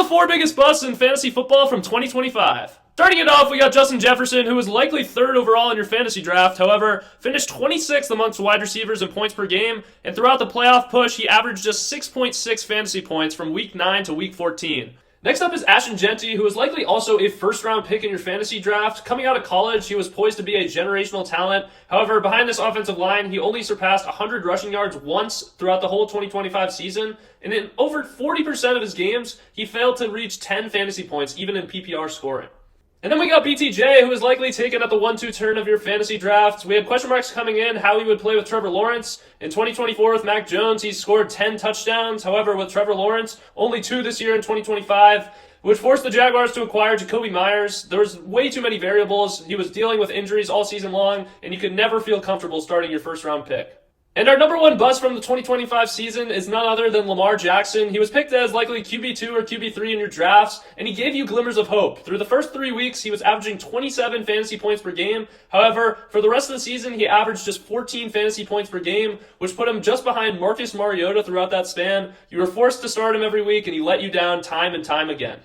the 4 biggest busts in fantasy football from 2025. Starting it off, we got Justin Jefferson, who was likely 3rd overall in your fantasy draft. However, finished 26th amongst wide receivers in points per game, and throughout the playoff push, he averaged just 6.6 fantasy points from week 9 to week 14. Next up is Ashton Jeanty, who is likely also a first-round pick in your fantasy draft. Coming out of college, he was poised to be a generational talent. However, behind this offensive line, he only surpassed 100 rushing yards once throughout the whole 2025 season, and in over 40% of his games, he failed to reach 10 fantasy points, even in PPR scoring. And then we got BTJ, who is likely taken at the 1-2 turn of your fantasy draft. We had question marks coming in how he would play with Trevor Lawrence. In 2024 with Mac Jones, he scored 10 touchdowns. However, with Trevor Lawrence, only 2 this year in 2025, which forced the Jaguars to acquire Jacoby Myers. There was way too many variables. He was dealing with injuries all season long, and you could never feel comfortable starting your first-round pick. And our number 1 bust from the 2025 season is none other than Lamar Jackson. He was picked as likely QB2 or QB3 in your drafts, and he gave you glimmers of hope. Through the first 3 weeks, he was averaging 27 fantasy points per game. However, for the rest of the season, he averaged just 14 fantasy points per game, which put him just behind Marcus Mariota throughout that span. You were forced to start him every week, and he let you down time and time again.